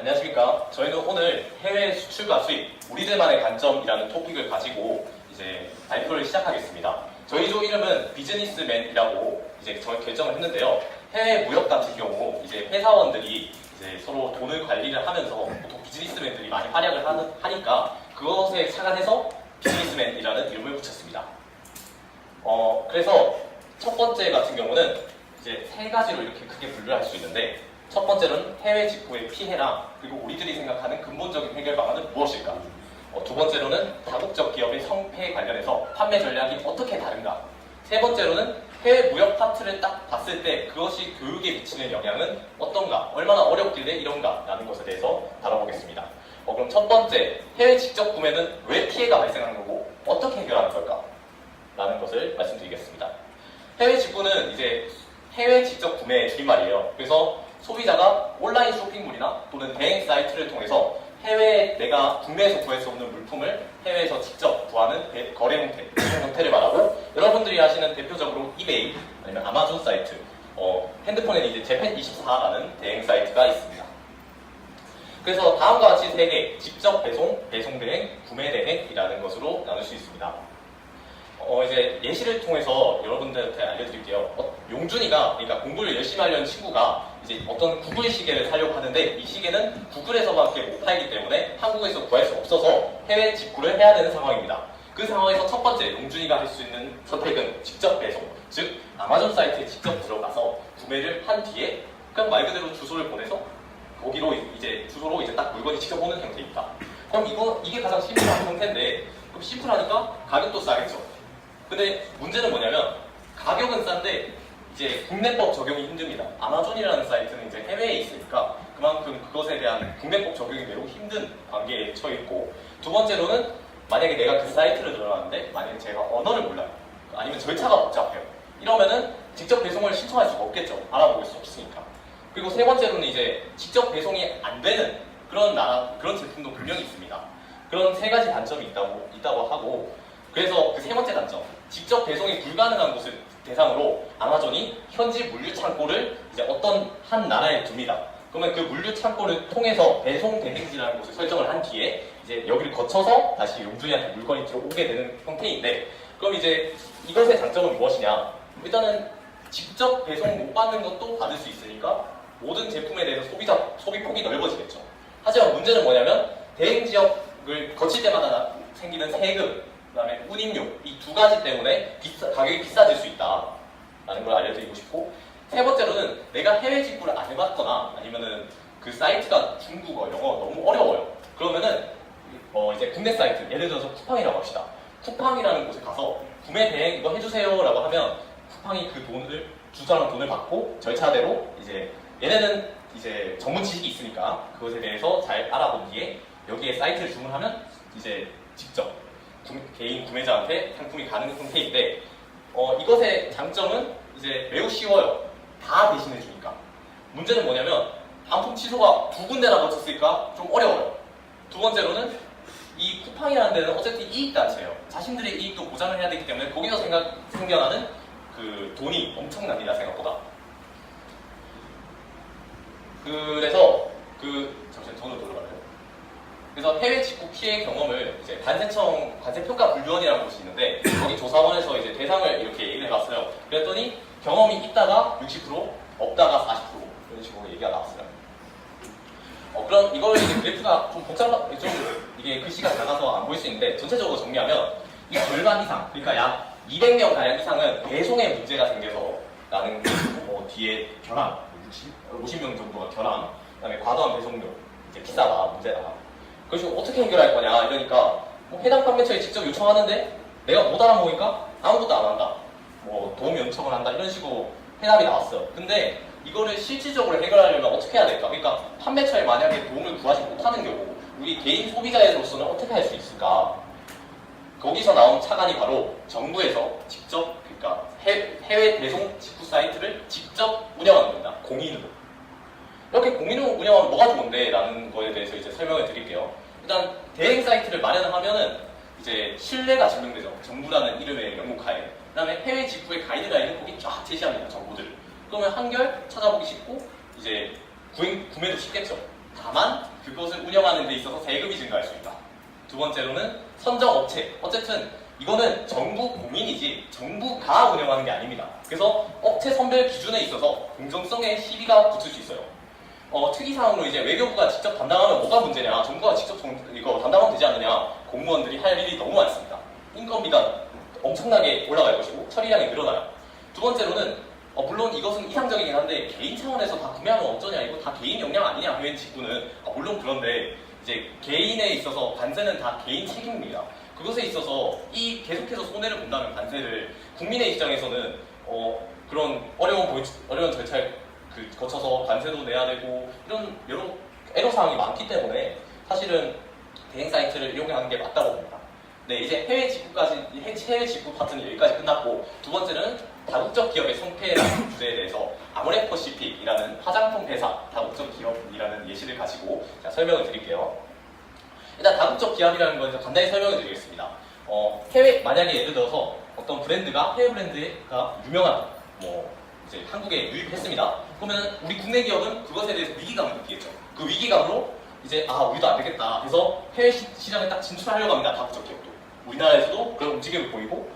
안녕하십니까. 저희는 오늘 해외 수출과 수입, 우리들만의 관점이라는 토픽을 가지고 이제 발표를 시작하겠습니다. 저희 조 이름은 비즈니스맨이라고 이제 저희 결정을 했는데요. 해외 무역 같은 경우 이제 회사원들이 이제 서로 돈을 관리를 하면서 보통 비즈니스맨들이 많이 활약을 하니까 그것에 착안해서 비즈니스맨이라는 이름을 붙였습니다. 그래서 첫 번째 같은 경우는 이제 세 가지로 이렇게 크게 분류할 수 있는데, 첫 번째로는 해외 직구의 피해랑 그리고 우리들이 생각하는 근본적인 해결 방안은 무엇일까? 두 번째로는 다국적 기업의 성패에 관련해서 판매 전략이 어떻게 다른가? 세 번째로는 해외 무역 파트를 딱 봤을 때 그것이 교육에 미치는 영향은 어떤가? 얼마나 어렵길래 이런가? 라는 것에 대해서 다뤄보겠습니다. 그럼 첫 번째, 해외 직접 구매는 왜 피해가 발생하는 거고 어떻게 해결하는 걸까? 라는 것을 말씀드리겠습니다. 해외 직구는 이제 해외 직접 구매의 줄임말이에요. 그래서 소비자가 온라인 쇼핑몰이나 또는 대행 사이트를 통해서 해외에 내가 국내에서 구할 수 없는 물품을 해외에서 직접 구하는 거래 형태를 말하고, 여러분들이 아시는 대표적으로 이베이 아니면 아마존 사이트, 핸드폰에는 이제 재팬24라는 대행 사이트가 있습니다. 그래서 다음과 같이 세 개, 직접 배송, 배송 대행, 구매 대행이라는 것으로 나눌 수 있습니다. 이제 예시를 통해서 여러분들한테 알려드릴게요. 용준이가, 그러니까 공부를 열심히 하려는 친구가 이제 어떤 구글 시계를 사려고 하는데, 이 시계는 구글에서밖에 못 팔기 때문에 한국에서 구할 수 없어서 해외 직구를 해야 되는 상황입니다. 그 상황에서 첫 번째 용준이가 할 수 있는 선택은 직접 배송, 즉 아마존 사이트에 직접 들어가서 구매를 한 뒤에 그냥 말 그대로 주소를 보내서 거기로 이제 주소로 이제 딱 물건이 직접 오는 형태입니다. 그럼 이게 가장 심플한 형태인데, 그럼 심플하니까 가격도 싸겠죠. 근데 문제는 뭐냐면 가격은 싼데 이제 국내법 적용이 힘듭니다. 아마존이라는 사이트는 이제 해외에 있으니까 그만큼 그것에 대한 국내법 적용이 매우 힘든 관계에 처해 있고, 두 번째로는 만약에 내가 그 사이트를 들어갔는데 만약에 제가 언어를 몰라요, 아니면 절차가 복잡해요, 이러면은 직접 배송을 신청할 수가 없겠죠. 알아보길 수 없으니까. 그리고 세 번째로는 이제 직접 배송이 안 되는 그런 제품도 분명히 있습니다. 그런 세 가지 단점이 있다고 하고, 그래서 그 세 번째 단점, 직접 배송이 불가능한 곳을 대상으로 아마존이 현지 물류 창고를 이제 어떤 한 나라에 둡니다. 그러면 그 물류 창고를 통해서 배송 대행지라는 곳을 설정을 한 뒤에 이제 여기를 거쳐서 다시 용준이한테 물건이 들어오게 되는 형태인데, 그럼 이제 이것의 장점은 무엇이냐? 일단은 직접 배송 못 받는 것도 받을 수 있으니까 모든 제품에 대해서 소비 폭이 넓어지겠죠. 하지만 문제는 뭐냐면 대행 지역을 거칠 때마다 생기는 세금, 그 다음에 운임료, 이 두 가지 때문에 가격이 비싸질 수 있다라는 걸 알려드리고 싶고, 세 번째로는 내가 해외 직구를 안 해봤거나 아니면은 그 사이트가 중국어, 영어 너무 어려워요. 그러면은 이제 국내 사이트, 예를 들어서 쿠팡이라고 합시다. 쿠팡이라는 곳에 가서 구매 대행 이거 해주세요 라고 하면 쿠팡이 그 돈을 주 사람 돈을 받고 절차대로 이제 얘네는 이제 전문 지식이 있으니까 그것에 대해서 잘 알아본 뒤에 여기에 사이트를 주문하면 이제 직접 개인 구매자한테 상품이 가는 형태인데, 이것의 장점은 이제 매우 쉬워요. 다 대신해 주니까. 문제는 뭐냐면 반품 취소가 두 군데나 거쳤으니까 좀 어려워요. 두 번째로는 이 쿠팡이라는 데는 어쨌든 이익단체예요. 자신들의 이익도 보장을 해야 되기 때문에 거기서 생겨나는 그 돈이 엄청납니다, 생각보다. 그래서 잠시만 전으로 돌아가요. 그래서 해외 직구 피해 경험을 이제 관세청 관세평가불위원이라는 곳이 있는데, 거기 조사원에서 이제 대상을 이렇게 얘기를 해봤어요. 그랬더니 경험이 있다가 60%, 없다가 40% 이런 식으로 얘기가 나왔어요. 그럼 이걸 이제 그래프가 좀 이게 글씨가 작아서 안 보일 수 있는데, 전체적으로 정리하면 이 절반 이상, 그러니까 약 200명 가량 이상은 배송에 문제가 생겨서 라는 뒤에 결함, 50명 정도가 결함, 그다음에 과도한 배송료, 이제 비싸다, 문제다. 그래서 어떻게 해결할 거냐 이러니까 해당 판매처에 직접 요청하는데 내가 못 알아보니까 아무것도 안 한다, 도움 요청을 한다, 이런 식으로 해답이 나왔어요. 근데 이거를 실질적으로 해결하려면 어떻게 해야 될까? 그러니까 판매처에 만약에 도움을 구하지 못하는 경우 우리 개인 소비자로서는 어떻게 할 수 있을까? 거기서 나온 차관이 바로 정부에서 직접, 그러니까 해외 배송 직구 사이트를 직접 운영하는 겁니다. 공인으로. 이렇게 공인으로 운영하면 뭐가 좋은데? 라는 거에 대해서 이제 설명을 드릴게요. 일단 대행 사이트를 마련하면은 이제 신뢰가 증명되죠. 정부라는 이름의 명목하에. 그 다음에 해외 직구의 가이드라인을 거기 쫙 제시합니다, 정보들. 그러면 한결 찾아보기 쉽고 이제 구매도 쉽겠죠. 다만 그것을 운영하는 데 있어서 세금이 증가할 수 있다. 두 번째로는 선정업체. 어쨌든 이거는 정부 공인이지 정부가 운영하는 게 아닙니다. 그래서 업체 선별 기준에 있어서 공정성에 시비가 붙을 수 있어요. 특이사항으로 이제 외교부가 직접 담당하면 뭐가 문제냐, 정부가 직접 이거 담당하면 되지 않느냐, 공무원들이 할 일이 너무 많습니다. 인건비가 엄청나게 올라갈 것이고 처리량이 늘어나요. 두 번째로는 물론 이것은 이상적이긴 한데 개인 차원에서 다 구매하면 어쩌냐, 이거 다 개인 역량 아니냐, 해외 직구는. 물론 그런데 이제 개인에 있어서 관세는 다 개인 책임입니다. 그것에 있어서 이 계속해서 손해를 본다는 관세를 국민의 입장에서는 그런 어려운 절차를 거쳐서 관세도 내야 되고 이런 여러 애로사항이 많기 때문에 사실은 대행 사이트를 이용하는 게 맞다고 봅니다. 네, 이제 해외 직구 파트는 여기까지 끝났고, 두 번째는 다국적 기업의 성패라는 주제에 대해서 아모레퍼시픽이라는 화장품 회사 다국적 기업이라는 예시를 가지고 설명을 드릴게요. 일단 다국적 기업이라는 건 간단히 설명을 드리겠습니다. 만약에 예를 들어서 어떤 브랜드가 해외 브랜드가 유명한 이제 한국에 유입했습니다. 그러면 우리 국내 기업은 그것에 대해서 위기감을 느끼겠죠. 그 위기감으로 이제 우리도 안 되겠다 해서 해외 시장에 딱 진출하려고 합니다. 다국적 기업도. 우리나라에서도 그런 움직임을 보이고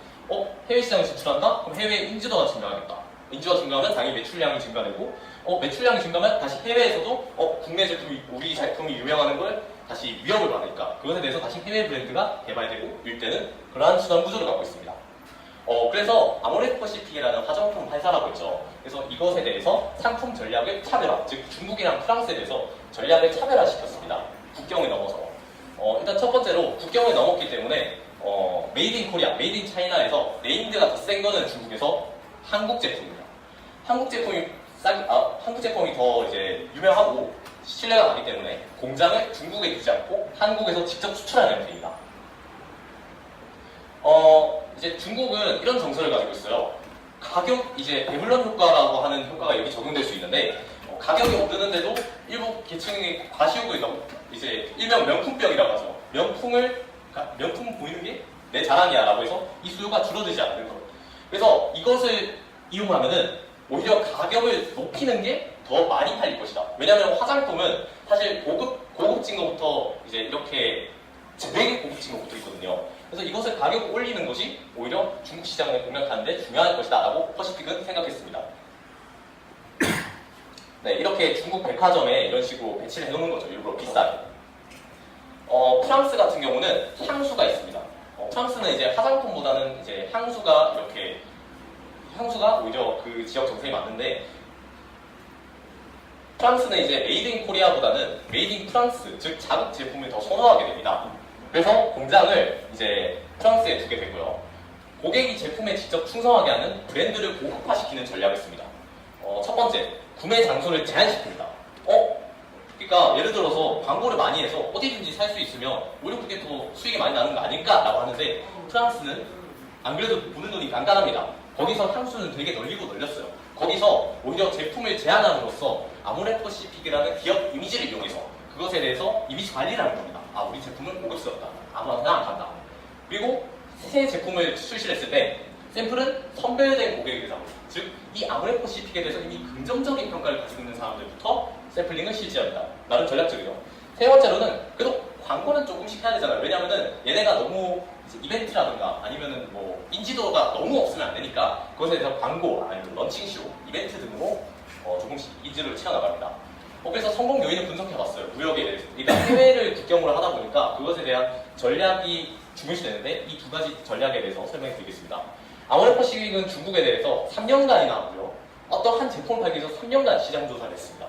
해외 시장에 진출한다? 그럼 해외 인지도가 증가하겠다. 인지도가 증가하면 당연히 매출량이 증가되고 매출량이 증가하면 다시 해외에서도 국내 제품이, 우리 제품이 유명하는 걸 다시 위협을 받으니까 그것에 대해서 다시 해외 브랜드가 개발되고 유입되는 그러한 순환 구조를 갖고 있습니다. 그래서 아모레퍼시픽이라는 화장품 회사라고 했죠. 그래서 이것에 대해서 상품 전략을 차별화, 즉 중국이랑 프랑스에 대해서 전략을 차별화시켰습니다. 국경을 넘어서. 일단 첫 번째로 국경을 넘었기 때문에 메이드 인 코리아, 메이드 인 차이나에서 네임드가 더 센 거는 중국에서 한국 제품입니다. 한국 제품이 더 이제 유명하고 신뢰가 가기 때문에 공장을 중국에 두지 않고 한국에서 직접 수출하는 형태입니다. 이제 중국은 이런 정서를 가지고 있어요. 이제 배불런 효과라고 하는 효과가 여기 적용될 수 있는데, 가격이 오르는데도 일부 계층의 과시욕을 이제 일명 명품병이라고 하죠. 명품 보이는 게 내 자랑이야 라고 해서 이 수요가 줄어들지 않는 것. 그래서 이것을 이용하면은 오히려 가격을 높이는 게 더 많이 팔릴 것이다. 왜냐하면 화장품은 사실 고급진 것부터 이제 이렇게 되게 고급진 것부터 있거든요. 그래서 이것을 가격을 올리는 것이 오히려 중국 시장을 공략하는 데 중요할 것이다 라고 퍼시픽은 생각했습니다. 네, 이렇게 중국 백화점에 이런 식으로 배치를 해놓는 거죠. 일부러 비싸게. 프랑스 같은 경우는 향수가 있습니다. 프랑스는 이제 화장품보다는 이제 향수가 오히려 그 지역 정세에 맞는데, 프랑스는 이제 메이드 인 코리아보다는 메이드 인 프랑스, 즉 자국 제품을 더 선호하게 됩니다. 그래서 공장을 이제 프랑스에 두게 되고요. 고객이 제품에 직접 충성하게 하는 브랜드를 고급화시키는 전략을 씁니다. 첫 번째, 구매 장소를 제한시킵니다. 그러니까 예를 들어서 광고를 많이 해서 어디든지 살 수 있으면 오히려 그게 더 수익이 많이 나는 거 아닐까라고 하는데, 프랑스는 안 그래도 보는 눈이 간단합니다. 거기서 향수는 되게 널렸어요. 거기서 오히려 제품을 제한함으로써 아모레퍼시픽이라는 기업 이미지를 이용해서 그것에 대해서 이미지 관리를 하는 겁니다. 우리 제품은 고급스럽다. 아무나 안 간다. 그리고 새 제품을 출시했을 때 샘플은 선별된 고객에게 잡니다. 즉, 이 아모레퍼시픽에 대해서 이미 긍정적인 평가를 가지고 있는 사람들부터 샘플링을 실시합니다. 나름 전략적이죠. 세 번째로는 그래도 광고는 조금씩 해야 되잖아요. 왜냐하면은 얘네가 너무 이벤트라든가 아니면은 인지도가 너무 없으면 안 되니까 그것에 대해서 광고 아니면 런칭쇼, 이벤트 등으로 조금씩 인지도를 채워나갑니다. 그래서 성공 요인을 분석해봤어요. 무역에 대해서. 그러니까 해외를 국경으로 하다 보니까 그것에 대한 전략이 중요시되는데, 이 두 가지 전략에 대해서 설명해드리겠습니다. 아모레퍼시픽은 중국에 대해서 3년간이나 하고요. 어떤 한 제품을 팔기 위해서 3년간 시장 조사를 했습니다.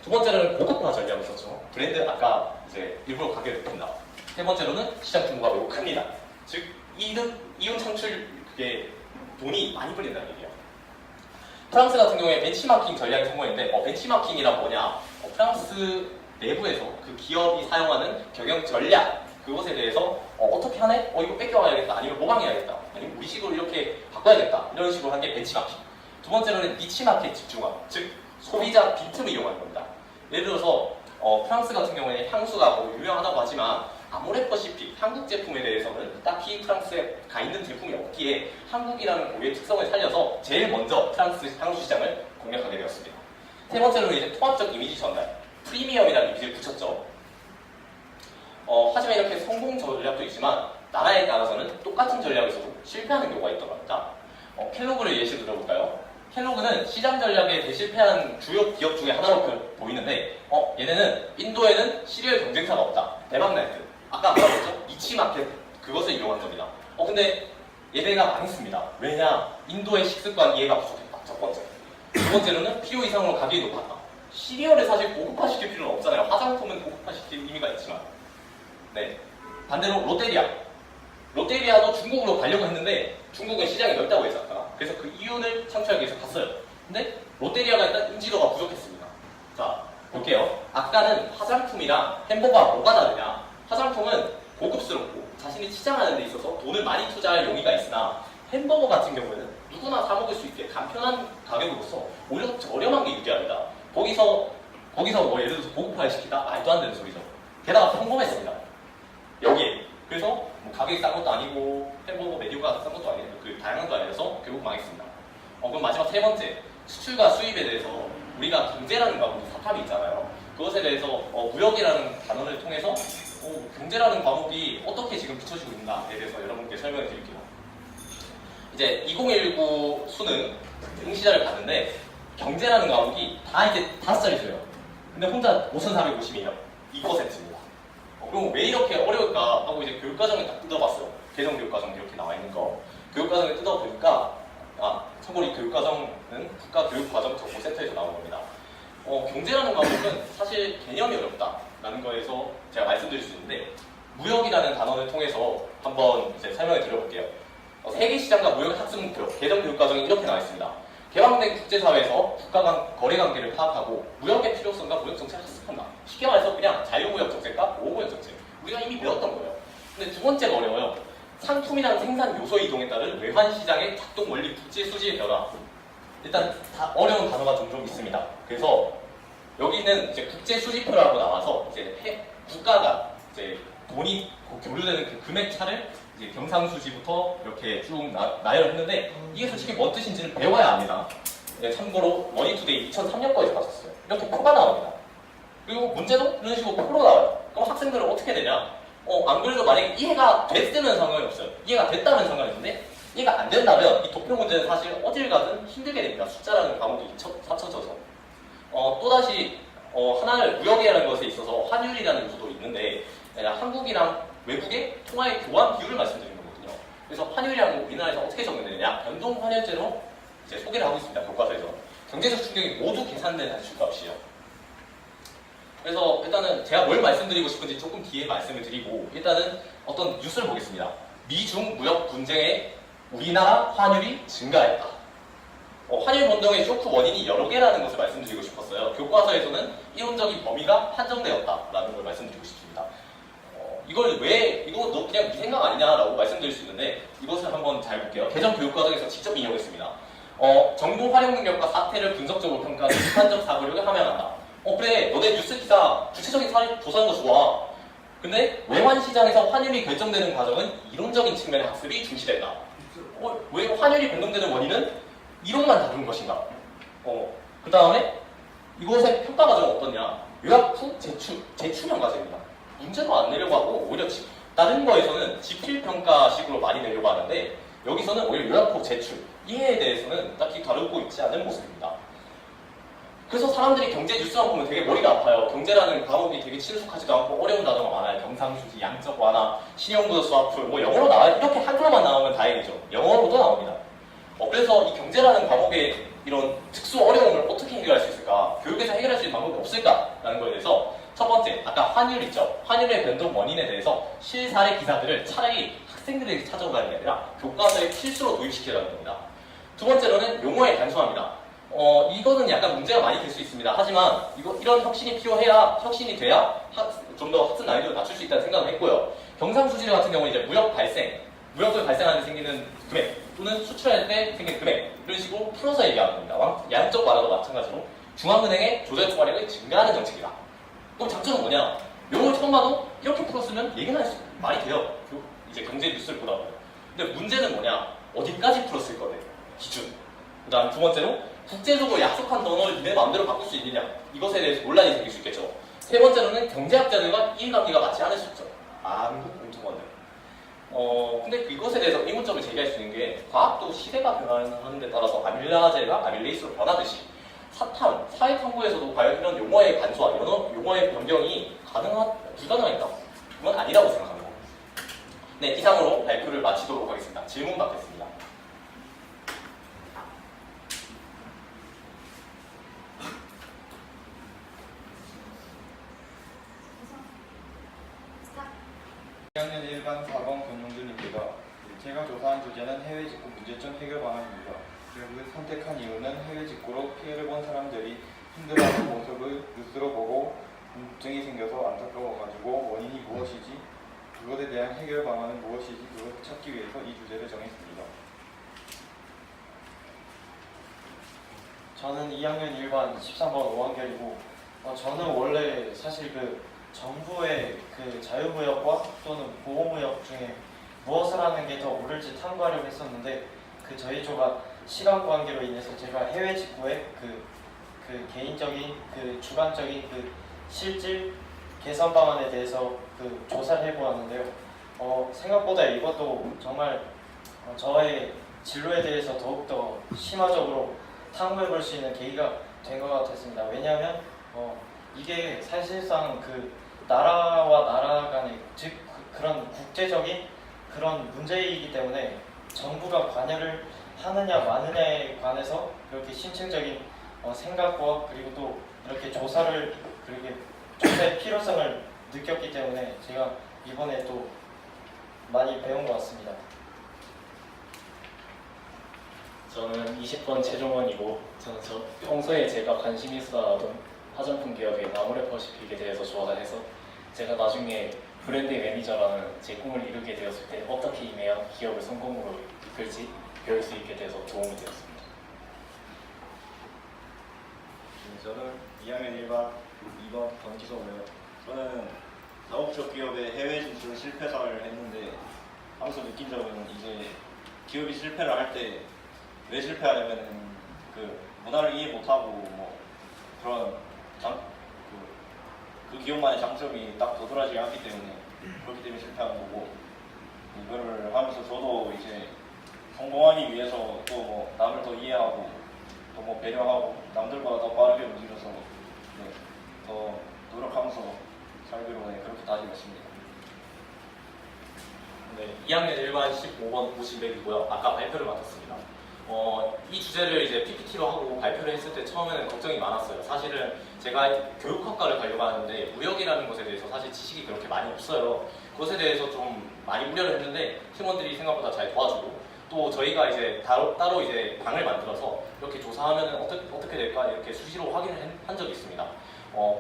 두 번째로는 고급화 전략을 썼죠. 브랜드 아까 이제 일부러 가격을 높인다. 세 번째로는 시장 규모가 매우 큽니다. 즉 이윤 창출, 그게 돈이 많이 불린다는 얘기예요. 프랑스 같은 경우에 벤치마킹 전략이 성공했는데, 벤치마킹이란 뭐냐? 프랑스 내부에서 그 기업이 사용하는 경영 전략, 그것에 대해서 어떻게 하네? 이거 뺏겨와야겠다. 아니면 모방해야겠다. 아니면 우리식으로 이렇게 바꿔야겠다. 이런 식으로 한 게 벤치마킹. 두 번째로는 니치마켓 집중화, 즉 소비자 빈틈을 이용하는 겁니다. 예를 들어서 프랑스 같은 경우에 향수가 유명하다고 하지만 아모레퍼시픽 한국 제품에 대해서는 딱히 프랑스에 가 있는 제품이 없기에 한국이라는 고유의 특성을 살려서 제일 먼저 프랑스 향수 시장을 공략하게 되었습니다. 세 번째로는 이제 통합적 이미지 전달, 프리미엄이라는 이미지를 붙였죠. 하지만 이렇게 성공 전략도 있지만 나라에 따라서는 똑같은 전략에서도 실패하는 경우가 있다고 합니다. 켈로그를 예시 들어볼까요? 켈로그는 시장 전략에 대실패한 주요 기업 중에 하나로 보이는데 얘네는 인도에는 시리얼 경쟁사가 없다. 대박 날 듯. 아까 말했죠? 니치마켓 그것을 이용한 겁니다. 근데 얘네가 망했습니다. 왜냐? 인도의 식습관 이해가 부족했다. 첫 번째. 두 번째로는 필요 이상으로 가격이 높았다. 시리얼을 사실 고급화시킬 필요는 없잖아요. 화장품은 고급화시킬 의미가 있지만. 네. 반대로 롯데리아도 중국으로 가려고 했는데 중국은 시장이 넓다고 했잖아. 그래서 그 이윤을 창출하기 위해서 갔어요. 근데 롯데리아가 일단 인지도가 부족했습니다. 자, 볼게요. 아까는 화장품이랑 햄버거가 뭐가 다르냐? 화장품은 고급스럽고 자신이 치장하는 데 있어서 돈을 많이 투자할 용의가 있으나 햄버거 같은 경우에는 누구나 사 먹을 수 있게 간편한 가격으로서 오히려 저렴한 게 유리합니다. 거기서 뭐 예를 들어서 고급화를 시키다? 말도 안 되는 소리죠. 게다가 평범했습니다. 여기에. 그래서 뭐 가격이 싼 것도 아니고 햄버거 메뉴가 싼 것도 아니고 그 다양한 거 아니라서 결국 망했습니다. 그럼 마지막 세 번째, 수출과 수입에 대해서 우리가 경제라는 과목이 사탐이 있잖아요. 그것에 대해서 무역이라는 단어를 통해서 경제라는 과목이 어떻게 지금 비춰지고 있는가에 대해서 여러분께 설명해 드릴게요. 이제 2019 수능 응시자를 봤는데 경제라는 과목이 다 이제 5자리 줘요. 근데 혼자 5,450이에요. 2%입니다. 그럼 왜 이렇게 어려울까 하고 이제 교육과정을 딱 뜯어봤어요. 개정교육과정 이렇게 나와 있는 거. 교육과정을 뜯어보니까 참고로 이 교육과정은 국가교육과정 정보센터에서 나온 겁니다. 경제라는 과목은 사실 개념이 어렵다라는 거에서 제가 말씀드릴 수 있는데 무역이라는 단어를 통해서 한번 이제 설명을 드려볼게요. 세계시장과 무역 학습 목표, 개정교육과정이 이렇게 나와 있습니다. 개방된 국제사회에서 국가 간 거래관계를 파악하고 무역의 필요성과 무역 정책을 학습한다. 쉽게 말해서 그냥 자유무역 정책과 보호무역 정책. 우리가 이미 배웠던 거예요. 근데 두 번째가 어려워요. 상품이란 생산 요소 이동에 따른 외환시장의 작동 원리 국제 수지의 변화. 일단 다 어려운 단어가 좀 있습니다. 그래서 여기는 이제 국제 수지표라고 나와서 이제 국가가 이제 돈이 교류되는 그 금액 차를 이제 경상수지부터 이렇게 쭉 나열했는데 이게 솔직히 뭔 뜻인지는 배워야 합니다. 네, 참고로 머니투데이 2003년 거에서 봤었어요. 이렇게 표가 나옵니다. 그리고 문제도 이런 식으로 표로 나와요. 그럼 학생들은 어떻게 되냐? 안 그래도 만약에 이해가 됐으면 상관이 없어요. 이해가 됐다면 상관이 있는데 이해가 안 된다면 이 도표 문제는 사실 어딜 가든 힘들게 됩니다. 숫자라는 과목이 합쳐져서. 또다시 하나를 무역이라는 것에 있어서 환율이라는 요소도 있는데 한국이랑 외국의 통화의 교환 비율을 말씀드리는 거거든요. 그래서 환율이랑 우리나라에서 어떻게 적용되느냐? 변동 환율제로 이제 소개를 하고 있습니다. 교과서에서. 경제적 충격이 모두 계산된 단축값이에요. 그래서 일단은 제가 뭘 말씀드리고 싶은지 조금 뒤에 말씀을 드리고 일단은 어떤 뉴스를 보겠습니다. 미중 무역 분쟁에 우리나라 환율이 증가했다. 환율 변동의 쇼크 원인이 여러 개라는 것을 말씀드리고 싶었어요. 교과서에서는 이론적인 범위가 한정되었다라는 걸 말씀드리고 싶습니다. 이거 너 그냥 네 생각 아니냐라고 말씀드릴 수 있는데 이것을 한번 잘 볼게요. 개정 교육과정에서 직접 인용했습니다. 정보 활용 능력과 사태를 분석적으로 평가하는 비판적 사고력을 함양한다. 그래, 너네 뉴스 기사 구체적인 사례 조사한 거 좋아. 근데 외환시장에서 환율이 결정되는 과정은 이론적인 측면의 학습이 중시된다. 왜 환율이 변동되는 원인은 이론만 다룬 것인가? 그 다음에 이것의 평가 과정은 어떠냐? 요약 후 제출형 과정입니다. 문제도 안 내려고 하고 오히려 다른 거에서는 지필평가식으로 많이 내려고 하는데 여기서는 오히려 요약 후 제출 이해에 대해서는 딱히 다루고 있지 않은 모습입니다. 그래서 사람들이 경제 뉴스만 보면 되게 머리가 아파요. 경제라는 과목이 되게 친숙하지도 않고 어려운 단어가 많아요. 경상수지, 양적 완화, 신용부도 수학풀, 뭐 영어로 나와요. 이렇게 한글로만 나오면 다행이죠. 영어로도 나옵니다. 그래서 이 경제라는 과목의 이런 특수 어려움을 어떻게 해결할 수 있을까? 교육에서 해결할 수 있는 방법이 없을까라는 거에 대해서 첫 번째, 아까 환율 있죠? 환율의 변동 원인에 대해서 실사례 기사들을 차라리 학생들에게 찾아오는 게 아니라 교과서에 필수로 도입시키라는 겁니다. 두 번째로는 용어의 단순화입니다. 이거는 약간 문제가 많이 될 수 있습니다. 하지만 이런 혁신이 돼야 좀 더 학습 난이도를 낮출 수 있다는 생각을 했고요. 경상수지를 같은 경우는 이제 무역을 발생하는 데 생기는 금액 또는 수출할 때 생기는 금액 이런 식으로 풀어서 얘기하는 겁니다. 양적 완화도 마찬가지로 중앙은행의 조달 통화량이 증가하는 정책이다. 그럼 장점은 뭐냐? 이걸 처음 봐도 이렇게 풀었으면 얘기는 말이 돼요. 이제 경제 뉴스를 보다 보면. 근데 문제는 뭐냐? 어디까지 풀었을 거네? 기준. 그 다음 두 번째로 국제적으로 약속한 단어를 내 마음대로 바꿀 수 있느냐? 이것에 대해서 논란이 생길 수 있겠죠. 세 번째로는 경제학자들과 이해관계가 맞지 않을 수 있죠. 만국 공통어들. 근데 이것에 대해서 의문점을 제기할 수 있는 게 과학도 시대가 변화하는 데 따라서 아밀라제가 아밀레이스로 변하듯이 사탐, 사회탐구에서도 과연 이런 용어의 간소화, 용어의 변경이 불가능할까? 그건 아니라고 생각합니다. 네, 이상으로 발표를 마치도록 하겠습니다. 질문 받겠습니다. 학년 1반 4번 권용준입니다. 제가 조사한 주제는 해외 직구 문제점 해결 방안입니다. 그리고 선택한 이유는 해외 직구로 피해를 본 사람들이 힘들어하는 모습을 뉴스로 보고 궁금증이 생겨서 안타까워가지고 원인이 무엇이지, 그것에 대한 해결 방안은 무엇이지, 그것을 찾기 위해서 이 주제를 정했습니다. 저는 2학년 1반 13번 5학년이고 저는 원래 사실 정부의 자유무역과 또는 보호무역 중에 무엇을 하는 게 더 옳을지 탐구하려고 했었는데 저희 조가 시간 관계로 인해서 제가 해외 직구의 개인적인 주관적인 실질 개선 방안에 대해서 조사를 해보았는데요. 생각보다 이것도 정말 저의 진로에 대해서 더욱더 심화적으로 탐구해볼 수 있는 계기가 된 것 같았습니다. 왜냐하면 이게 사실상 나라와 나라 간의 즉 그런 국제적인 그런 문제이기 때문에 정부가 관여를 하느냐 마느냐에 관해서 이렇게 심층적인 생각과 그리고 또 이렇게 조사의 필요성을 느꼈기 때문에 제가 이번에 또 많이 배운 것 같습니다. 저는 20번 최종원이고 저는 평소에 제가 관심 있어하던 화장품 기업의 나무래퍼시픽에 대해서 조사해서 제가 나중에 브랜드 매니저라는 제 꿈을 이루게 되었을 때 어떻게 임해야 기업을 성공으로 이끌지 배울 수 있게 돼서 도움이 되었습니다. 저는 2학년 1반 2번 권기성이고요. 저는 다국적 기업의 해외 진출 실패사를 했는데 하면서 느낀 점은 이제 기업이 실패를 할 때 왜 실패하냐면은 문화를 이해 못하고 뭐 그런 그 기업만의 장점이 딱 도드라지지 않기 때문에 그렇기 때문에 실패하는 거고, 이거를 하면서 저도 이제 성공하기 위해서 또 뭐 남을 더 이해하고 또 뭐 배려하고 남들보다 더 빠르게 움직여서 더 노력하면서 살기로 그렇게 다짐했습니다. 네, 2학년 1반 15번 51이고요. 아까 발표를 맡았습니다. 이 주제를 이제 PPT로 하고 발표를 했을 때 처음에는 걱정이 많았어요. 사실은 제가 교육학과를 가려고 하는데 무역이라는 것에 대해서 사실 지식이 그렇게 많이 없어요. 그것에 대해서 좀 많이 우려를 했는데 팀원들이 생각보다 잘 도와주고, 또 저희가 이제 따로 이제 방을 만들어서 이렇게 조사하면 어떻게 될까 이렇게 수시로 확인을 한 적이 있습니다.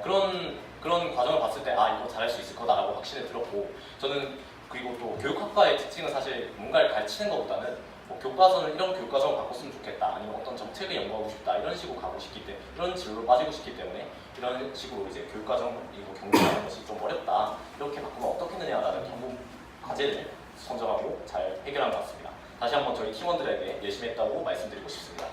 그런 과정을 봤을 때 이거 잘할 수 있을 거다라고 확신을 들었고, 저는 그리고 또 교육학과의 특징은 사실 뭔가를 가르치는 것보다는 교과서는 이런 교과서를 바꿨으면 좋겠다, 아니면 어떤 정책을 연구하고 싶다 이런 식으로 가고 싶기 때문에, 이런 진로로 빠지고 싶기 때문에 이런 식으로 이제 교육과정 그리고 경영하는 것이 좀 어렵다, 이렇게 바꾸면 어떻겠느냐라는 전문 과제를 선정하고 잘 해결한 것 같습니다. 다시 한번 저희 팀원들에게 열심히 했다고 말씀드리고 싶습니다.